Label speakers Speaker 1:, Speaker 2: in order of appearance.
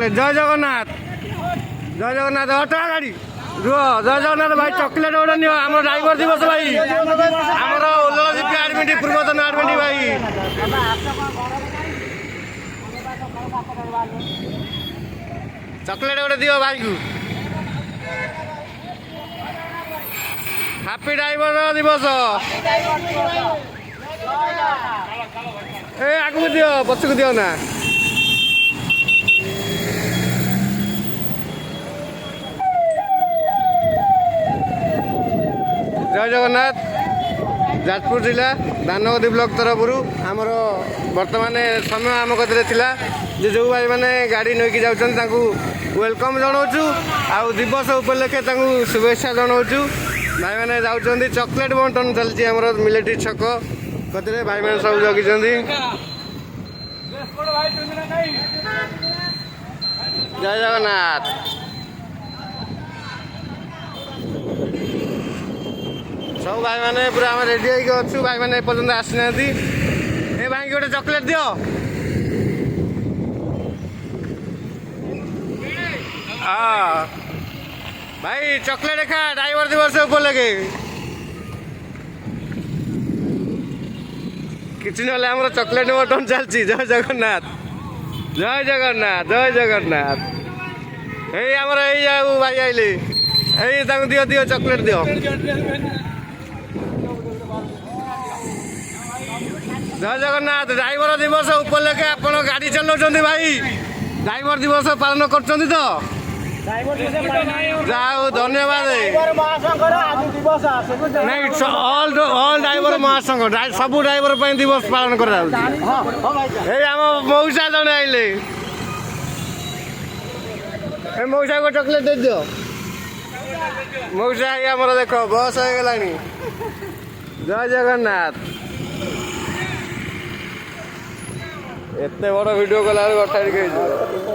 Speaker 1: Chocolate. জয় জগন্নাথ, জয় Jagannath. Auto গাড়ি ରୁହ। ଜୟ ଜଗନ୍ନାଥ ଭାଇ, ଚକଲେଟ୍ ଗୋଟେ ନିଅ। ଆମର ଡ୍ରାଇଭର ଦିବସ ଭାଇ, ଆମର ଓଲର ଜିପି ଆଡମିଟ, ପୂର୍ବତନ ଆଡମିଟ ଭାଇ। ଚକଲେଟ୍ ଗୋଟେ ଦିଅ ଭାଇକୁ। ହାପି ଡ୍ରାଇଭର ଦିବସ। ଏ ଆଗକୁ ଦିଅ, ପଛକୁ ଦିଅ ନା। ଜୟ ଜଗନ୍ନାଥ। ଯାଜପୁର ଜିଲ୍ଲା ଦାନଗଦି ବ୍ଲକ ତରଫରୁ ଆମର ବର୍ତ୍ତମାନ ସମୟ ଆମ କତିରେ ଥିଲା ଯେ ଯେଉଁ ଭାଇମାନେ ଗାଡ଼ି ନେଇକି ଯାଉଛନ୍ତି ତାଙ୍କୁ ୱେଲକମ୍ ଜଣାଉଛୁ, ଆଉ ଦିବସ ଉପଲକ୍ଷେ ତାଙ୍କୁ ଶୁଭେଚ୍ଛା ଜଣାଉଛୁ। ଭାଇମାନେ ଯାଉଛନ୍ତି, ଚକଲେଟ୍ ବଣ୍ଟନ ଚାଲିଛି ଆମର ମିଲିଟାରୀ ଛକ କତିରେ। ଭାଇମାନେ ସବୁ ଜଗିଛନ୍ତି। ଜୟ ଜଗନ୍ନାଥ। ସବୁ ଭାଇମାନେ ପୁରା ଆମେ ରେଡ଼ି ହେଇକି ଅଛୁ। ଭାଇମାନେ ଏପର୍ଯ୍ୟନ୍ତ ଆସିନାହାନ୍ତି। ଏ ଭାଇକି ଗୋଟେ ଚକଲେଟ୍ ଦିଅ। ହଁ ଭାଇ, ଚକଲେଟ୍ ଖା ଡ୍ରାଇଭର ଦିବସ ଉପଲକ୍ଷେ। କିଛି ନହେଲେ ଆମର ଚକଲେଟ୍ ବଣ୍ଟନ ଚାଲିଛି। ଜୟ ଜଗନ୍ନାଥ, ଜୟ ଜଗନ୍ନାଥ, ଜୟ ଜଗନ୍ନାଥ। ଏଇ ଆମର ଏଇ ଆଉ ଭାଇ ଆଇଲେ, ଏଇ ତାଙ୍କୁ ଦିଅ, ଦିଅ ଚକଲେଟ୍ ଦିଅ। ଜୟ ଜଗନ୍ନାଥ। ଡ୍ରାଇଭର ଦିବସ ଉପଲକ୍ଷେ ଆପଣ ଗାଡ଼ି ଚଲାଉଛନ୍ତି ଭାଇ, ଡ୍ରାଇଭର ଦିବସ ପାଳନ କରୁଛନ୍ତି ତ? ଯାହା ହଉ, ଧନ୍ୟବାଦ। ନାଇଁ, ଅଲ୍ ଡ୍ରାଇଭର ମହାସଂଘ ସବୁ ଡ୍ରାଇଭର ପାଇଁ ଦିବସ ପାଳନ କରାଯାଉଛି। ଏଇ ଆମ ମଉସା ଜଣେ ଆଇଲେ, ଏ ମଉସାକୁ ଚକଲେଟ୍ ଦେଇଦିଅ। ମଉସା ଏଇ ଆମର ଦେଖ ବସ୍ ହେଇଗଲାଣି। ଜୟ ଜଗନ୍ନାଥ। ଏତେ ବଡ଼ ଭିଡ଼ିଓ କଲା ବେଳକୁ ଅଠାରିକ ହେଇଯିବ।